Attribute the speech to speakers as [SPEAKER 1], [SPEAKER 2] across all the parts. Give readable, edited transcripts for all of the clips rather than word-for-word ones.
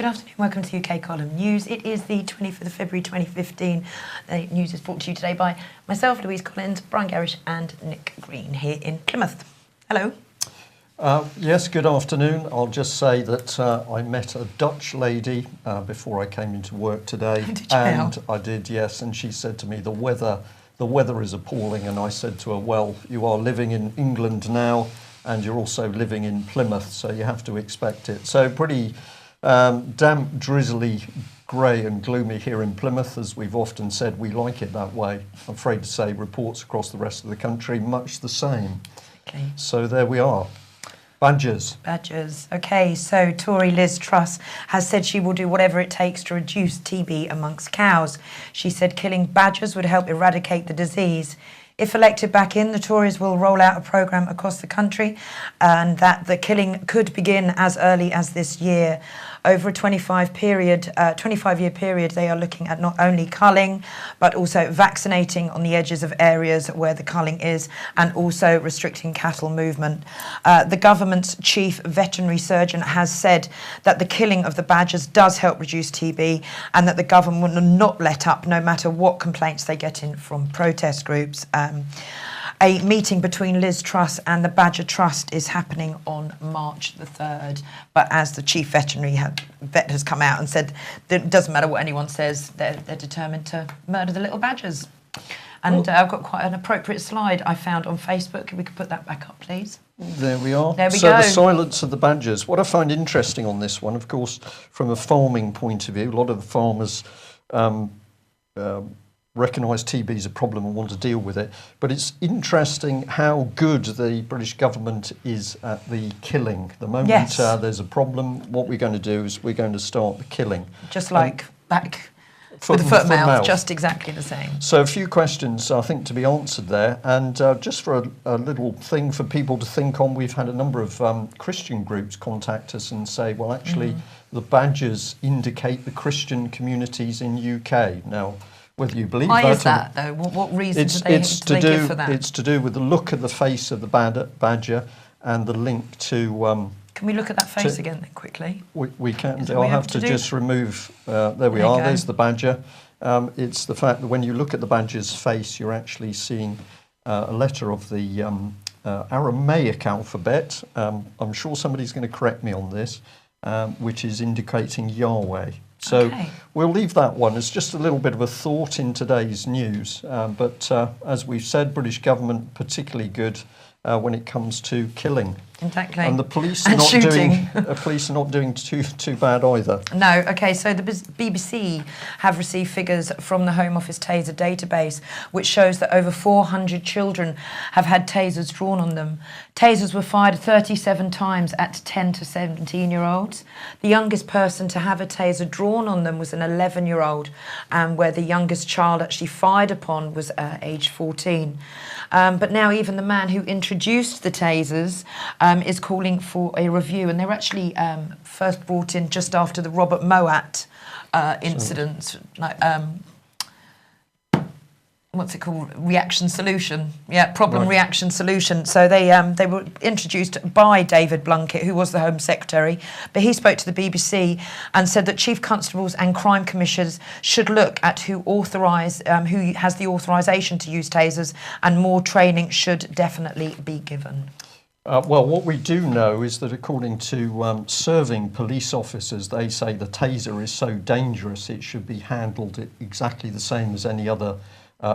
[SPEAKER 1] afternoon, welcome to UK Column News. It is the 25th of February 2015. The news is brought to you today by myself, Louise Collins, Brian Garish and Nick Green here in Plymouth. Hello.
[SPEAKER 2] Yes, good afternoon. I'll just say that I met a Dutch lady before I came into work today.
[SPEAKER 1] Did you?
[SPEAKER 2] And I did, yes, and she said to me, the weather is appalling, and I said to her, well, you are living in England now and you're also living in Plymouth, so you have to expect it. So pretty damp, drizzly, grey and gloomy here in Plymouth. As we've often said, we like it that way. I'm afraid to say reports across the rest of the country much the same.
[SPEAKER 1] Okay.
[SPEAKER 2] So there we are. Badgers.
[SPEAKER 1] Okay, so Tory Liz Truss has said she will do whatever it takes to reduce TB amongst cows. She said killing badgers would help eradicate the disease. If elected back in, the Tories will roll out a programme across the country and that the killing could begin as early as this year. Over a 25-year period, they are looking at not only culling, but also vaccinating on the edges of areas where the culling is and also restricting cattle movement. The government's chief veterinary surgeon has said that the killing of the badgers does help reduce TB and that the government will not let up no matter what complaints they get in from protest groups. A meeting between Liz Truss and the Badger Trust is happening on March the 3rd. But as the chief veterinary vet has come out and said, that it doesn't matter what anyone says, they're determined to murder the little badgers. And I've got quite an appropriate slide I found on Facebook. If we could put that back up, please.
[SPEAKER 2] There we are.
[SPEAKER 1] There we
[SPEAKER 2] so
[SPEAKER 1] go.
[SPEAKER 2] The silence of the badgers. What I find interesting on this one, of course, from a farming point of view, a lot of the farmers recognise TB is a problem and want to deal with it. But it's interesting how good the British government is at the killing. The moment there's a problem, what we're going to do is we're going to start the killing.
[SPEAKER 1] Just like back with the foot and mouth, just exactly the same.
[SPEAKER 2] So a few questions, I think, to be answered there. And just for a little thing for people to think on, we've had a number of Christian groups contact us and say, well, actually, the badgers indicate the Christian communities in UK. Now, whether you believe that.
[SPEAKER 1] Why is that, though? What reason do they give for that?
[SPEAKER 2] It's to do with the look of the face of the badger and the link to...
[SPEAKER 1] Can we look at that face again then, quickly?
[SPEAKER 2] We can. I'll have to just remove... there we are. There's the badger. It's the fact that when you look at the badger's face, you're actually seeing a letter of the Aramaic alphabet. I'm sure somebody's going to correct me on this, which is indicating Yahweh. So we'll leave that one as just a little bit of a thought in today's news. But as we've said, British government particularly good when it comes to killing.
[SPEAKER 1] Exactly.
[SPEAKER 2] And the police
[SPEAKER 1] and
[SPEAKER 2] are not doing too bad either.
[SPEAKER 1] No. Okay. So the BBC have received figures from the Home Office Taser database, which shows that over 400 children have had tasers drawn on them. Tasers were fired 37 times at 10 to 17-year-olds. The youngest person to have a taser drawn on them was an 11-year-old, where the youngest child actually fired upon was age 14. But now even the man who introduced the tasers is calling for a review, and they were actually first brought in just after the Robert Moat incident. What's it called? Reaction solution. Yeah, problem reaction solution. So they were introduced by David Blunkett, who was the Home Secretary, but he spoke to the BBC and said that chief constables and crime commissioners should look at who has the authorisation to use tasers, and more training should definitely be given.
[SPEAKER 2] Well, what we do know is that according to serving police officers, they say the taser is so dangerous it should be handled exactly the same as any other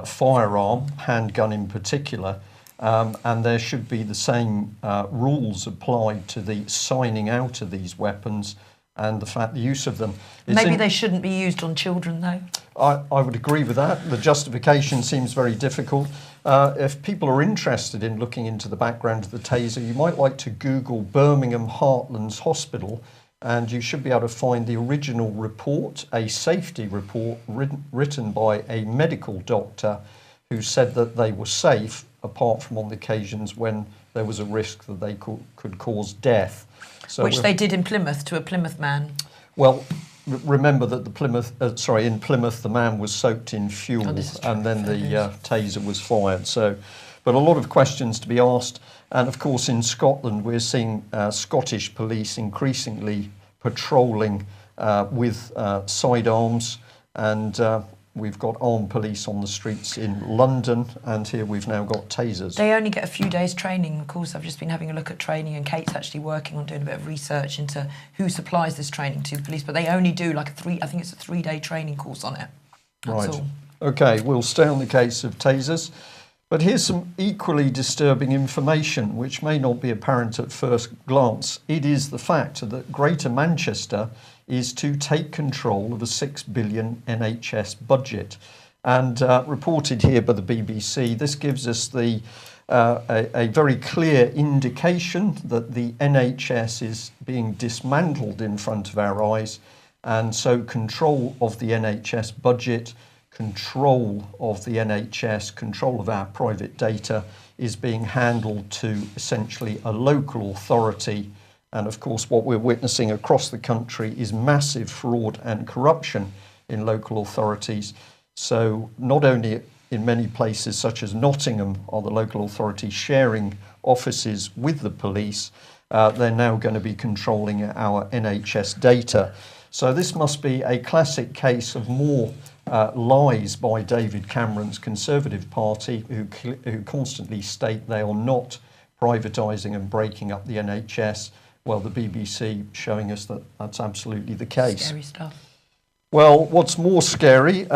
[SPEAKER 2] firearm, handgun in particular, and there should be the same rules applied to the signing out of these weapons and the use of them.
[SPEAKER 1] Maybe they shouldn't be used on children, though.
[SPEAKER 2] I would agree with that. The justification seems very difficult. If people are interested in looking into the background of the taser, you might like to Google Birmingham Heartlands Hospital, and you should be able to find the original report, a safety report written by a medical doctor who said that they were safe, apart from on the occasions when there was a risk that they could cause death. So
[SPEAKER 1] which they did in Plymouth to a Plymouth man.
[SPEAKER 2] Well, remember that in Plymouth the man was soaked in fuel, and then the taser was fired. So, but a lot of questions to be asked. And of course, in Scotland, we're seeing Scottish police increasingly patrolling with sidearms, and we've got armed police on the streets in London, and here we've now got tasers.
[SPEAKER 1] They only get a few days training. Of course, I've just been having a look at training, and Kate's actually working on doing a bit of research into who supplies this training to the police, but they only do like I think it's a 3-day training course on it. That's all.
[SPEAKER 2] Okay, we'll stay on the case of tasers. But here's some equally disturbing information which may not be apparent at first glance. It is the fact that Greater Manchester is to take control of a £6 billion NHS budget. And reported here by the BBC, this gives us a very clear indication that the NHS is being dismantled in front of our eyes, and so control of the NHS budget, control of the NHS, control of our private data is being handled to essentially a local authority. And of course, what we're witnessing across the country is massive fraud and corruption in local authorities. So not only in many places such as Nottingham are the local authorities sharing offices with the police, they're now going to be controlling our NHS data. So this must be a classic case of more lies by David Cameron's Conservative Party, who constantly state they are not privatising and breaking up the NHS. Well, the BBC showing us that that's absolutely the case.
[SPEAKER 1] Scary stuff.
[SPEAKER 2] Well, what's more scary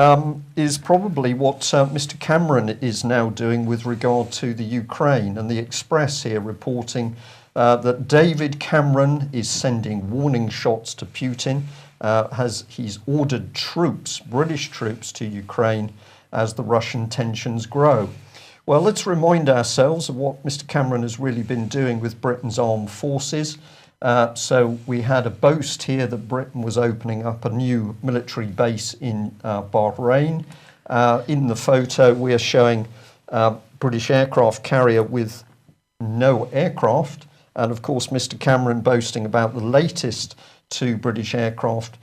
[SPEAKER 2] is probably what Mr. Cameron is now doing with regard to the Ukraine, and the Express here reporting that David Cameron is sending warning shots to Putin. He's ordered troops, British troops, to Ukraine as the Russian tensions grow. Well, let's remind ourselves of what Mr. Cameron has really been doing with Britain's armed forces. So we had a boast here that Britain was opening up a new military base in Bahrain. In the photo, we are showing British aircraft carrier with no aircraft. And of course, Mr. Cameron boasting about the latest 2 British aircraft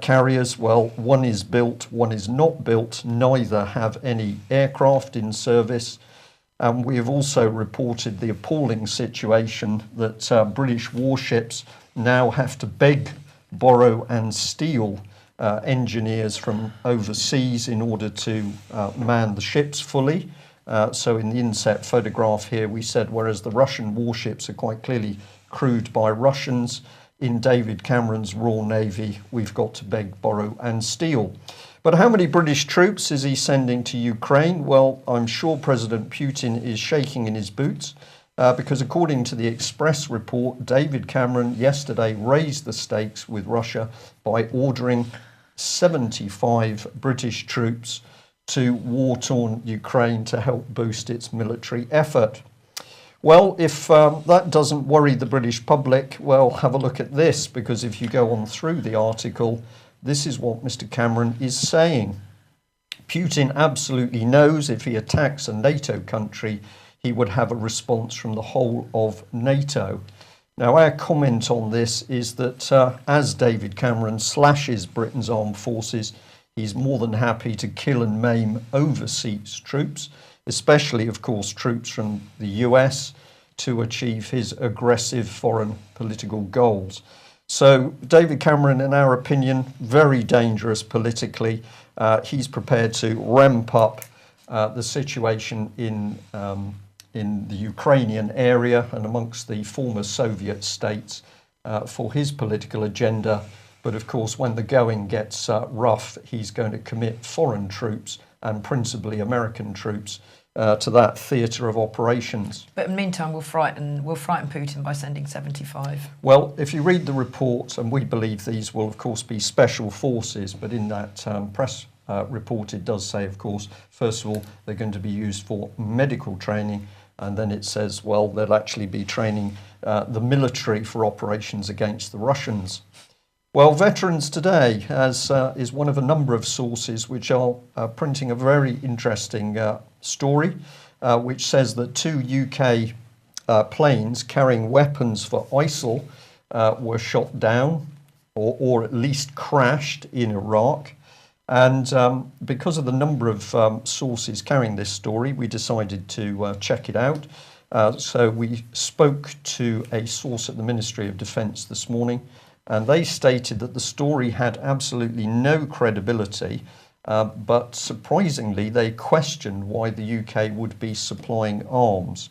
[SPEAKER 2] carriers. Well, one is built, one is not built. Neither have any aircraft in service. And we have also reported the appalling situation that British warships now have to beg, borrow and steal engineers from overseas in order to man the ships fully. So in the inset photograph here, we said, whereas the Russian warships are quite clearly crewed by Russians, in David Cameron's Royal Navy, we've got to beg, borrow and steal. But how many British troops is he sending to Ukraine? Well, I'm sure President Putin is shaking in his boots because according to the Express report, David Cameron yesterday raised the stakes with Russia by ordering 75 British troops to war-torn Ukraine to help boost its military effort. Well, if that doesn't worry the British public, well, have a look at this, because if you go on through the article, this is what Mr. Cameron is saying. Putin absolutely knows if he attacks a NATO country, he would have a response from the whole of NATO. Now, our comment on this is that as David Cameron slashes Britain's armed forces, he's more than happy to kill and maim overseas troops, especially, of course, troops from the US, to achieve his aggressive foreign political goals. So David Cameron, in our opinion, very dangerous politically. He's prepared to ramp up the situation in the Ukrainian area and amongst the former Soviet states for his political agenda. But of course, when the going gets rough, he's going to commit foreign troops and principally American troops to that theatre of operations.
[SPEAKER 1] But in the meantime, we'll frighten Putin by sending 75.
[SPEAKER 2] Well, if you read the reports, and we believe these will, of course, be special forces, but in that press report it does say, of course, first of all, they're going to be used for medical training, and then it says, well, they'll actually be training the military for operations against the Russians. Well, Veterans Today is one of a number of sources which are printing a very interesting story, which says that 2 UK planes carrying weapons for ISIL were shot down or at least crashed in Iraq. And because of the number of sources carrying this story, we decided to check it out. So we spoke to a source at the Ministry of Defence this morning, and they stated that the story had absolutely no credibility, but surprisingly they questioned why the UK would be supplying arms.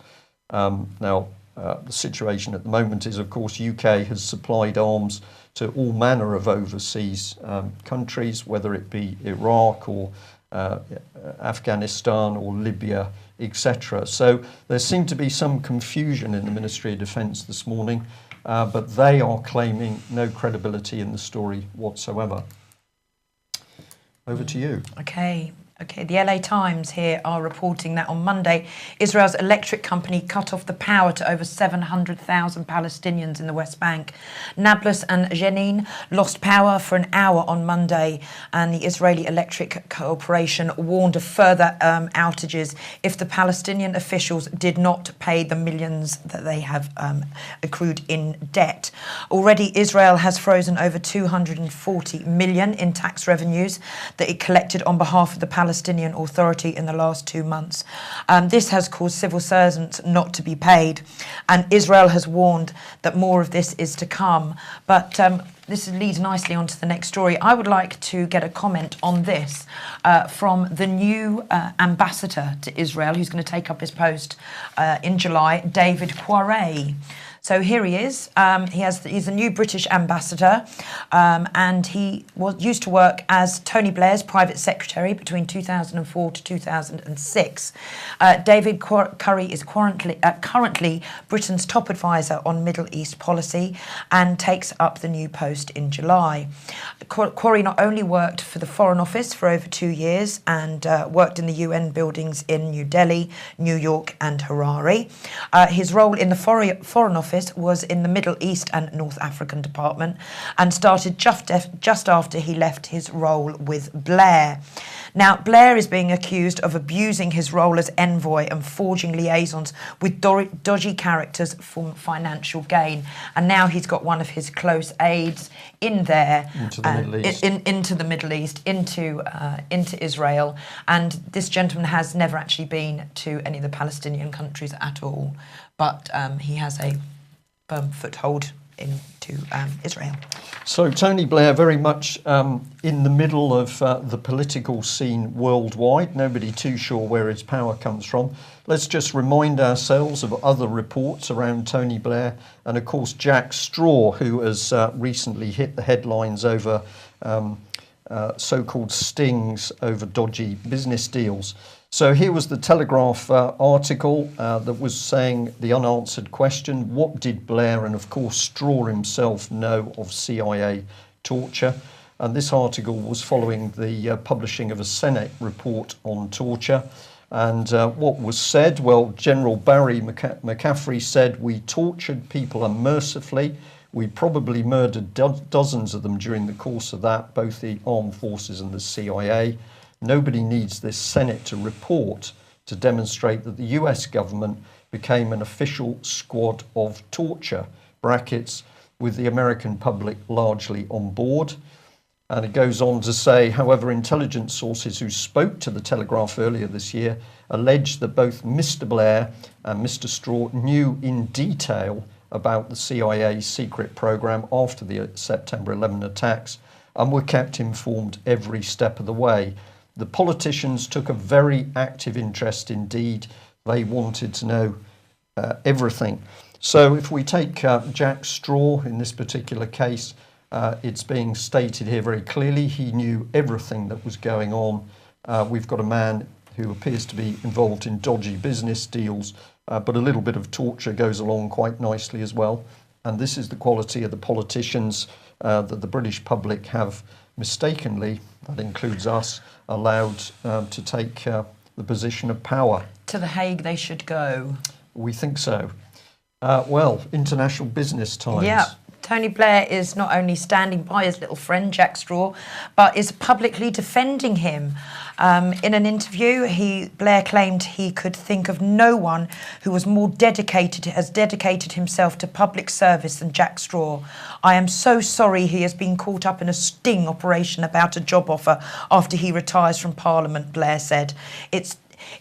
[SPEAKER 2] Now, the situation at the moment is, of course, UK has supplied arms to all manner of overseas countries, whether it be Iraq or Afghanistan or Libya, etc. So there seemed to be some confusion in the Ministry of Defence this morning, but they are claiming no credibility in the story whatsoever. Over to you.
[SPEAKER 1] Okay, the LA Times here are reporting that on Monday, Israel's electric company cut off the power to over 700,000 Palestinians in the West Bank. Nablus and Jenin lost power for an hour on Monday, and the Israeli Electric Corporation warned of further outages if the Palestinian officials did not pay the millions that they have accrued in debt. Already, Israel has frozen over 240 million in tax revenues that it collected on behalf of the Palestinian Authority in the last 2 months. This has caused civil servants not to be paid, and Israel has warned that more of this is to come. But this leads nicely on to the next story. I would like to get a comment on this from the new ambassador to Israel, who's going to take up his post in July, David Quarray. So here he is. He's a new British ambassador, and he used to work as Tony Blair's private secretary between 2004 to 2006. David Quarray is currently Britain's top advisor on Middle East policy and takes up the new post in July. Quarray not only worked for the Foreign Office for over 2 years and worked in the UN buildings in New Delhi, New York and Harare. His role in the Foreign Office was in the Middle East and North African department and started just after he left his role with Blair. Now, Blair is being accused of abusing his role as envoy and forging liaisons with dodgy characters for financial gain. And now he's got one of his close aides in there,
[SPEAKER 2] into the Middle East,
[SPEAKER 1] into Israel. And this gentleman has never actually been to any of the Palestinian countries at all, but he has a firm foothold into Israel.
[SPEAKER 2] So Tony Blair very much in the middle of the political scene worldwide. Nobody too sure where his power comes from. Let's just remind ourselves of other reports around Tony Blair and of course Jack Straw, who has recently hit the headlines over so-called stings over dodgy business deals. So here was the Telegraph article that was saying the unanswered question, what did Blair and of course Straw himself know of CIA torture? And this article was following the publishing of a Senate report on torture. And what was said? Well, General Barry McCaffrey said, we tortured people unmercifully. We probably murdered dozens of them during the course of that, both the armed forces and the CIA. Nobody needs this Senate to report to demonstrate that the US government became an official squad of torture, brackets, with the American public largely on board. And it goes on to say, however, intelligence sources who spoke to the Telegraph earlier this year alleged that both Mr. Blair and Mr. Straw knew in detail about the CIA's secret program after the September 11 attacks and were kept informed every step of the way. The politicians took a very active interest indeed. They wanted to know everything. So if we take Jack Straw in this particular case, it's being stated here very clearly. He knew everything that was going on. We've got a man who appears to be involved in dodgy business deals, but a little bit of torture goes along quite nicely as well. And this is the quality of the politicians that the British public have mistakenly, that includes us, allowed to take the position of power.
[SPEAKER 1] To The Hague they should go.
[SPEAKER 2] We think so. Well, International Business Times.
[SPEAKER 1] Yeah. Tony Blair is not only standing by his little friend Jack Straw, but is publicly defending him. In an interview, Blair claimed he could think of no one who was more dedicated himself to public service than Jack Straw. I am so sorry he has been caught up in a sting operation about a job offer after he retires from Parliament, Blair said.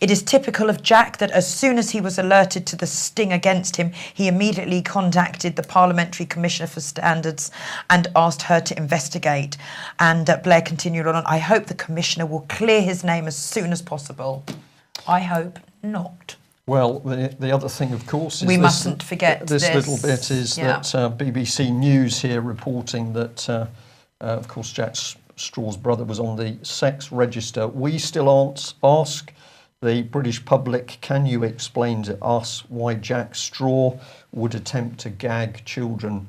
[SPEAKER 1] It is typical of Jack that as soon as he was alerted to the sting against him, he immediately contacted the Parliamentary Commissioner for Standards and asked her to investigate. And Blair continued on, I hope the Commissioner will clear his name as soon as possible. I hope not.
[SPEAKER 2] Well, the other thing, of course, is
[SPEAKER 1] we mustn't forget
[SPEAKER 2] this little bit is that BBC News here reporting that, of course, Jack Straw's brother was on the sex register. We still ask the British public, can you explain to us why Jack Straw would attempt to gag children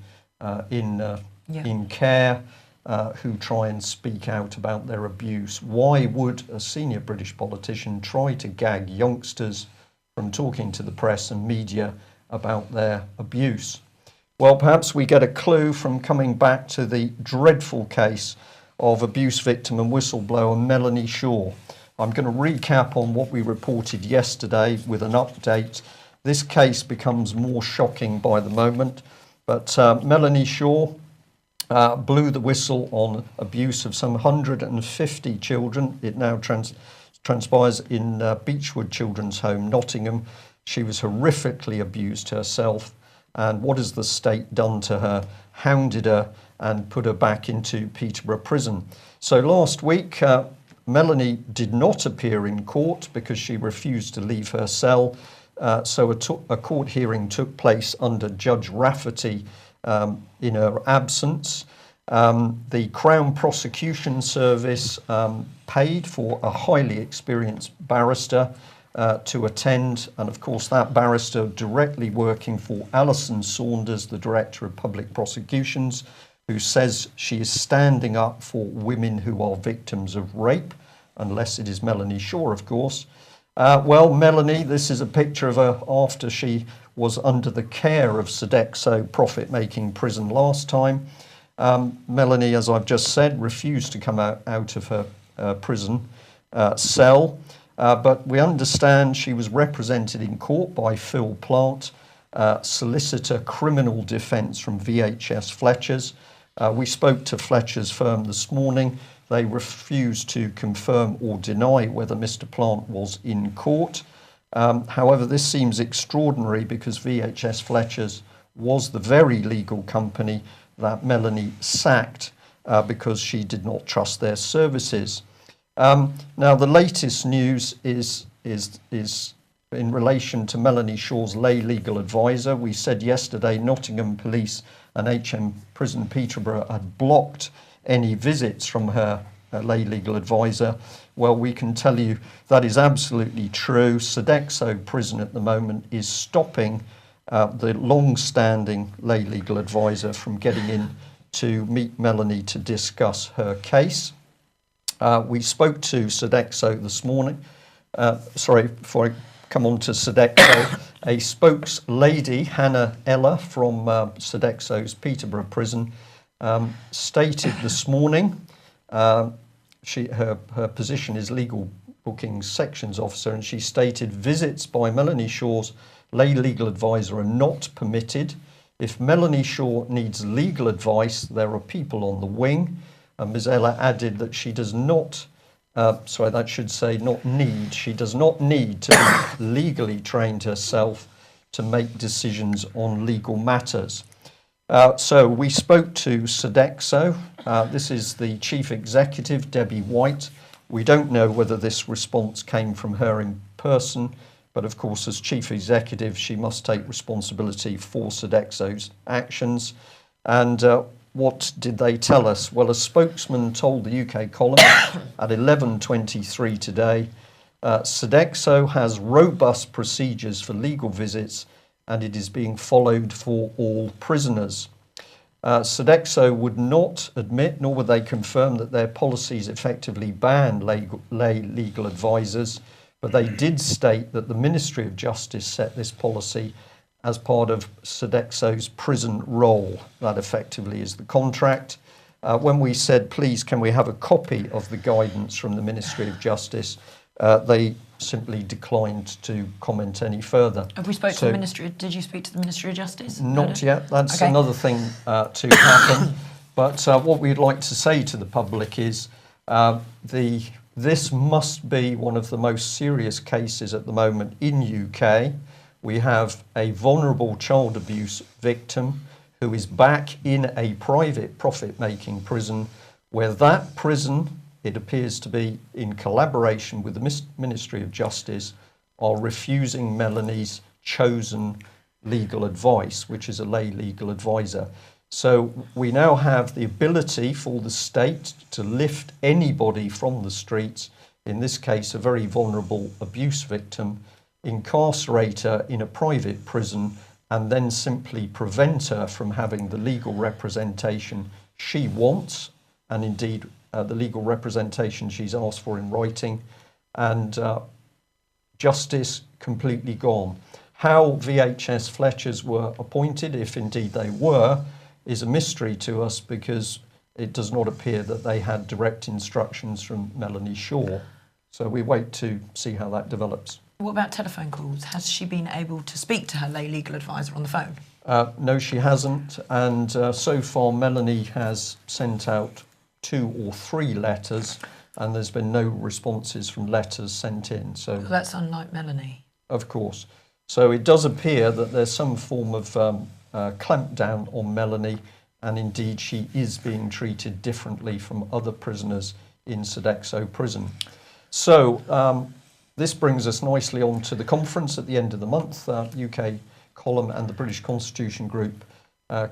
[SPEAKER 2] in care who try and speak out about their abuse? Why would a senior British politician try to gag youngsters from talking to the press and media about their abuse? Well, perhaps we get a clue from coming back to the dreadful case of abuse victim and whistleblower Melanie Shaw. I'm going to recap on what we reported yesterday with an update. This case becomes more shocking by the moment, but Melanie Shaw blew the whistle on abuse of some 150 children. It now transpires in Beechwood Children's Home, Nottingham. She was horrifically abused herself. And what has the state done to her? Hounded her and put her back into Peterborough Prison. So last week, Melanie did not appear in court because she refused to leave her cell. So a court hearing took place under Judge Rafferty in her absence. The Crown Prosecution Service paid for a highly experienced barrister to attend, and of course that barrister directly working for Alison Saunders, the Director of Public Prosecutions, who says she is standing up for women who are victims of rape, unless it is Melanie Shaw, of course. Well, Melanie, this is a picture of her after she was under the care of Sodexo profit-making prison last time. Melanie, as I've just said, refused to come out of her prison cell, but we understand she was represented in court by Phil Plant, solicitor criminal defence from VHS Fletchers. We spoke to Fletcher's firm this morning. They refused to confirm or deny whether Mr. Plant was in court. However, this seems extraordinary because VHS Fletchers was the very legal company that Melanie sacked because she did not trust their services. Now, the latest news is in relation to Melanie Shaw's lay legal advisor. We said yesterday Nottingham Police and HM Prison Peterborough had blocked any visits from her lay legal advisor. Well, we can tell you that is absolutely true. Sodexo Prison at the moment is stopping the long-standing lay legal advisor from getting in to meet Melanie to discuss her case. We spoke to Sodexo this morning. Before I come on to Sodexo, a spokeslady, Hannah Eller from Sodexo's Peterborough Prison, stated this morning, her position is legal bookings sections officer, and she stated visits by Melanie Shaw's lay legal advisor are not permitted. If Melanie Shaw needs legal advice, there are people on the wing. And Ms. Eller added that she does not, she does not need to be legally trained herself to make decisions on legal matters. So we spoke to Sodexo. This is the chief executive, Debbie White. We don't know whether this response came from her in person, but of course, as chief executive, she must take responsibility for Sodexo's actions. And what did they tell us? Well, a spokesman told the UK column at 11:23 today, Sodexo has robust procedures for legal visits and it is being followed for all prisoners. Sodexo would not admit, nor would they confirm, that their policies effectively ban lay legal advisors, but they did state that the Ministry of Justice set this policy as part of Sodexo's prison role. That effectively is the contract. When we said, please, can we have a copy of the guidance from the Ministry of Justice, they simply declined to comment any further.
[SPEAKER 1] Have we spoke to the Ministry? Did you speak to the Ministry of Justice?
[SPEAKER 2] Not yet. That's another thing to happen. But what we'd like to say to the public is the This must be one of the most serious cases at the moment in UK. We have a vulnerable child abuse victim who is back in a private profit-making prison, where that prison, it appears to be in collaboration with the Ministry of Justice, are refusing Melanie's chosen legal advice, which is a lay legal advisor. So we now have the ability for the state to lift anybody from the streets, in this case a very vulnerable abuse victim, incarcerate her in a private prison, and then simply prevent her from having the legal representation she wants, and indeed the legal representation she's asked for in writing, and justice completely gone. How VHS Fletchers were appointed, if indeed they were, is a mystery to us, because it does not appear that they had direct instructions from Melanie Shaw. So we wait to see how that develops.
[SPEAKER 1] What about telephone calls? Has she been able to speak to her lay legal advisor on the phone?
[SPEAKER 2] No, she hasn't. And so far, Melanie has sent out 2 or 3 letters, and there's been no responses from letters sent in. So
[SPEAKER 1] well, that's unlike Melanie.
[SPEAKER 2] Of course. So it does appear that there's some form of clampdown on Melanie, and indeed she is being treated differently from other prisoners in Sodexo prison. So this brings us nicely on to the conference at the end of the month, UK Column and the British Constitution Group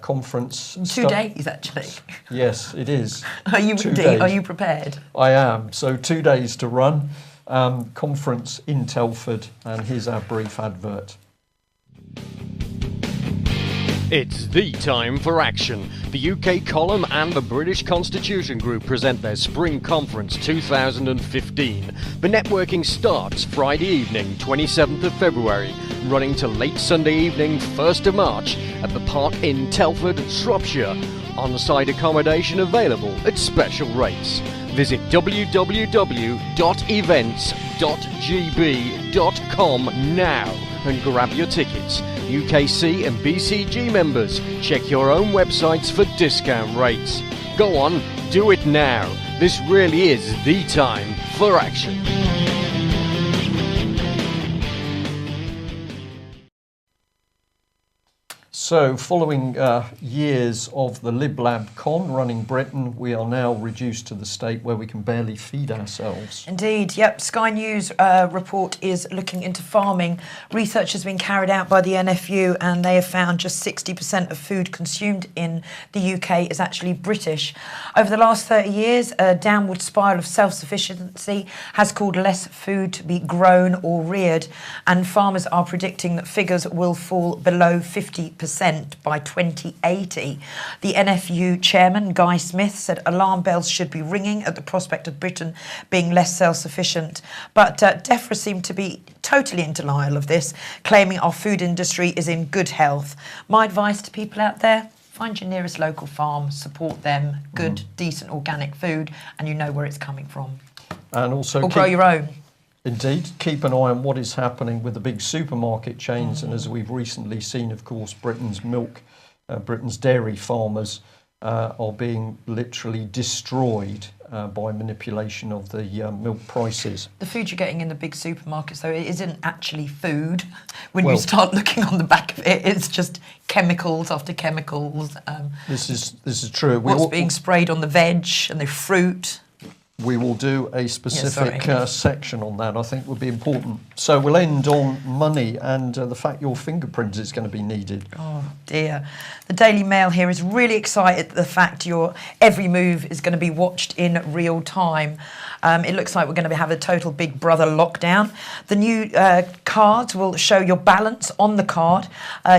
[SPEAKER 2] conference.
[SPEAKER 1] 2 days, actually.
[SPEAKER 2] Yes, it is.
[SPEAKER 1] Are you ready? Are you prepared?
[SPEAKER 2] I am. So 2 days to run. Conference in Telford, and here's our brief advert.
[SPEAKER 3] It's the time for action. The UK Column and the British Constitution Group present their Spring Conference 2015. The networking starts Friday evening, 27th of February, running to late Sunday evening, 1st of March, at the Park Inn, Telford, Shropshire. On-site accommodation available at special rates. Visit www.events.gb.com now and grab your tickets. UKC and BCG members, check your own websites for discount rates. Go on, do it now. This really is the time for action.
[SPEAKER 2] So, following years of the Lib Lab Con running Britain, we are now reduced to the state where we can barely feed ourselves.
[SPEAKER 1] Indeed, yep. Sky News report is looking into farming. Research has been carried out by the NFU, and they have found just 60% of food consumed in the UK is actually British. Over the last 30 years, a downward spiral of self-sufficiency has caused less food to be grown or reared, and farmers are predicting that figures will fall below 50% by 2080. The NFU chairman, Guy Smith, said alarm bells should be ringing at the prospect of Britain being less self-sufficient. But DEFRA seemed to be totally in denial of this, claiming our food industry is in good health. My advice to people out there: find your nearest local farm, support them, good, decent organic food, and you know where it's coming from.
[SPEAKER 2] And also
[SPEAKER 1] or grow your own.
[SPEAKER 2] Indeed, keep an eye on what is happening with the big supermarket chains, and as we've recently seen, of course, Britain's dairy farmers are being literally destroyed by manipulation of the milk prices.
[SPEAKER 1] The food you're getting in the big supermarkets, though, it isn't actually food. When you start looking on the back of it, it's just chemicals after chemicals.
[SPEAKER 2] This is true.
[SPEAKER 1] What's being sprayed on the veg and the fruit.
[SPEAKER 2] We will do a specific section on that. I think would be important. So we'll end on money and the fact your fingerprint is going to be needed.
[SPEAKER 1] Oh dear. The Daily Mail here is really excited at the fact your every move is going to be watched in real time. It looks like we're going to have a total Big Brother lockdown. The new cards will show your balance on the card.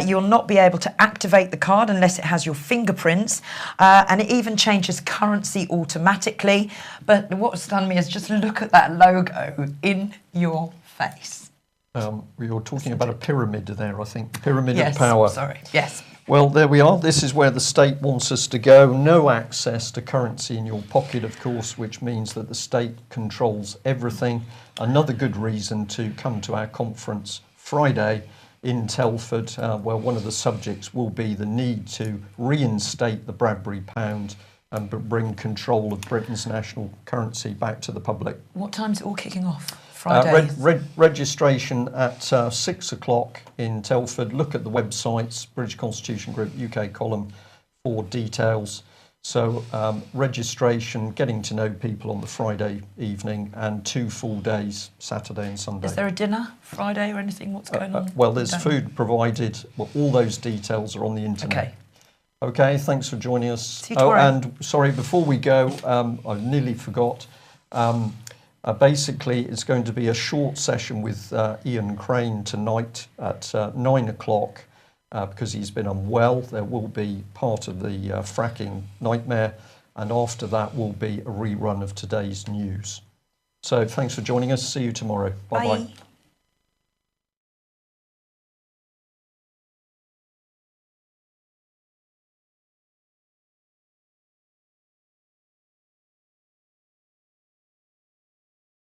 [SPEAKER 1] You'll not be able to activate the card unless it has your fingerprints, and it even changes currency automatically. But what stunned me is just look at that logo in your face.
[SPEAKER 2] You're talking about a pyramid there, I think. Pyramid of power.
[SPEAKER 1] Yes, sorry. Yes.
[SPEAKER 2] Well, there we are. This is where the state wants us to go. No access to currency in your pocket, of course, which means that the state controls everything. Another good reason to come to our conference Friday in Telford, where one of the subjects will be the need to reinstate the Bradbury pound and bring control of Britain's national currency back to the public.
[SPEAKER 1] What time's it all kicking off? Friday?
[SPEAKER 2] Registration at 6 o'clock in Telford. Look at the websites, British Constitution Group, UK column, for details. So registration, getting to know people on the Friday evening, and 2 full days, Saturday and Sunday.
[SPEAKER 1] Is there a dinner Friday or anything? What's going on?
[SPEAKER 2] Well, there's food provided. Well, all those details are on the internet.
[SPEAKER 1] Okay.
[SPEAKER 2] Okay, thanks for joining us.
[SPEAKER 1] See you tomorrow.
[SPEAKER 2] And sorry, before we go, I nearly forgot. Basically, it's going to be a short session with Ian Crane tonight at 9 o'clock. Because he's been unwell. There will be part of the fracking nightmare, and after that will be a rerun of today's news. So thanks for joining us. See you tomorrow. Bye-bye.
[SPEAKER 1] Bye.